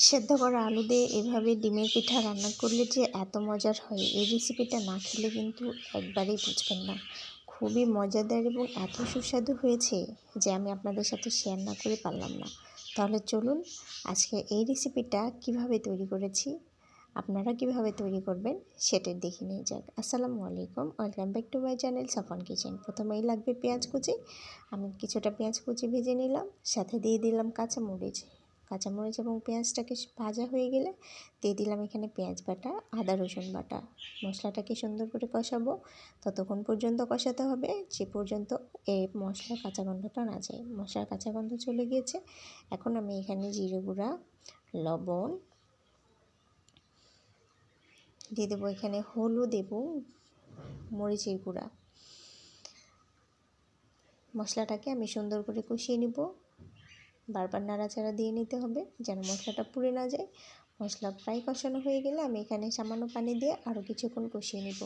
সেদ্ধ করা আলু দিয়ে এভাবে ডিমের পিঠা রান্না করলে যে এত মজার হয়, এই রেসিপিটা না খেলে কিন্তু একবারেই বুঝবেন না। খুবই মজাদার এবং এত সুস্বাদু হয়েছে যে আমি আপনাদের সাথে শেয়ার না করে পারলাম না। তাহলে চলুন আজকে এই রেসিপিটা কিভাবে তৈরি করেছি, আপনারা কিভাবে তৈরি করবেন সেটাই দেখে নিয়ে যাক। আসসালামু আলাইকুম, welcome back to my channel Safan kitchen. প্রথমেই লাগবে পেঁয়াজ কুচি। আমি কিছুটা পেঁয়াজ কুচি ভেজে নিলাম, সাথে দিয়ে দিলাম কাঁচামরিচ এবং পেঁয়াজটাকে ভাজা হয়ে গেলে দিয়ে দিলাম এখানে পেঁয়াজ বাটা, আদা রসুন বাটা। মশলাটাকে সুন্দর করে কষাবো, ততক্ষণ পর্যন্ত কষাতে হবে যে পর্যন্ত এই মশলার কাঁচা গন্ধটা না যায়। মশলার কাঁচা গন্ধ চলে গিয়েছে। এখন আমি এখানে জিরে গুঁড়া, লবণ দিয়ে দেবো, এখানে হলুদ এবং মরিচের গুঁড়া। মশলাটাকে আমি সুন্দর করে কষিয়ে নিব। বারবার নাড়াচাড়া দিয়ে নিতে হবে যেন মশলাটা পুড়ে না যায়। মশলা প্রায় কষানো হয়ে গেলে আমি এখানে সামান্য পানি দিয়ে আরও কিছুক্ষণ কষিয়ে নিব।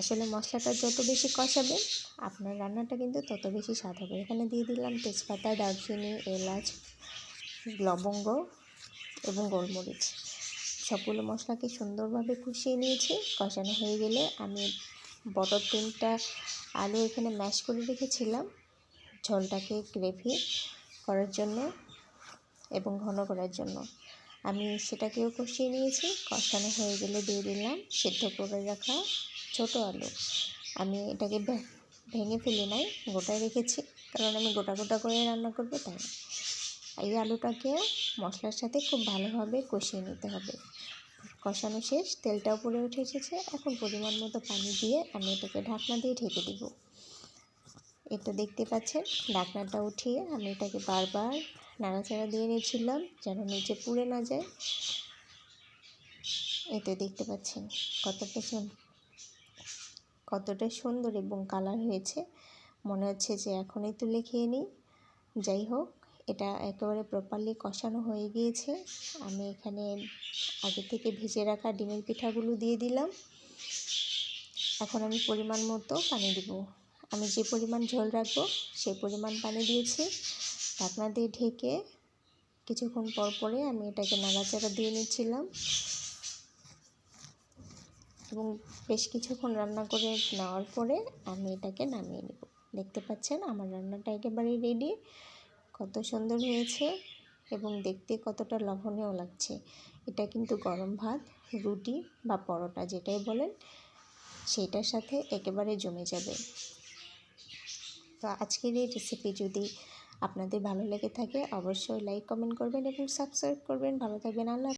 আসলে মশলাটা যত বেশি কষাবেন আপনার রান্নাটা কিন্তু তত বেশি স্বাদ হবে। এখানে দিয়ে দিলাম তেজপাতা, দারচিনি, এলাচ, লবঙ্গ এবং গোলমরিচ। সবগুলো মশলাকে সুন্দরভাবে কষিয়ে নিয়েছি। কষানো হয়ে গেলে আমি বড় 3টা আলু এখানে ম্যাশ করে রেখেছিলাম ঝোলটাকে গ্রেভি করার জন্য এবং ঘন করার জন্য। আমি সেটাকেও কষিয়ে নিয়েছি। কষানো হয়ে গেলে দিয়ে দিলাম সেদ্ধ করে রাখা ছোট আলু। আমি এটাকে ভেঙে ফেলি নাই, গোটায় রেখেছি, কারণ আমি গোটা গোটা করে রান্না করবো তাই। এই আলুটাকেও মশলার সাথে খুব ভালোভাবে কষিয়ে নিতে হবে। কষানো শেষ, তেলটা উপরে উঠে এসেছে। এখন পরিমাণ মতো পানি দিয়ে আমি এটাকে ঢাকনা দিয়ে ঢেকে দিব। এটা দেখতে পাচ্ছেন, ঢাকনাটা উঠিয়ে আমি এটাকে বারবার নাড়াচাড়া দিয়ে নিয়েছিলাম যেন নিচে পুড়ে না যায়। এতে দেখতে পাচ্ছেন কতটা সুন্দর এবং কালার হয়েছে। মনে হচ্ছে যে এখনই তুলে খেয়ে নিই। যাই হোক, এটা একেবারে প্রপারলি কষানো হয়ে গিয়েছে। আমি এখানে আগে থেকে ভেজে রাখা ডিমের পিঠাগুলো দিয়ে দিলাম। এখন আমি পরিমাণ মতো পানি দিব। আমি যে পরিমাণ ঝোল রাখবো সেই পরিমাণ পানি দিয়েছি। ঢাকনা দিয়ে ঢেকে কিছুক্ষণ পরে আমি এটাকে নাড়াচাড়া দিয়ে নিচ্ছিলাম এবং বেশ কিছুক্ষণ রান্না করে নেওয়ার পরে আমি এটাকে নামিয়ে নেব। দেখতে পাচ্ছেন আমার রান্নাটা একেবারে রেডি। কত সুন্দর হয়েছে এবং দেখতে কতটা লোভনীয় লাগছে। এটা কিন্তু গরম ভাত, রুটি বা পরোটা যেটাই বলেন সেটার সাথে একেবারে জমে যাবে। তো আজকের এই রেসিপি যদি আপনাদের ভালো লেগে থাকে অবশ্যই লাইক কমেন্ট করবেন এবং সাবস্ক্রাইব করবেন। ভালো থাকবেন। আল্লাহ।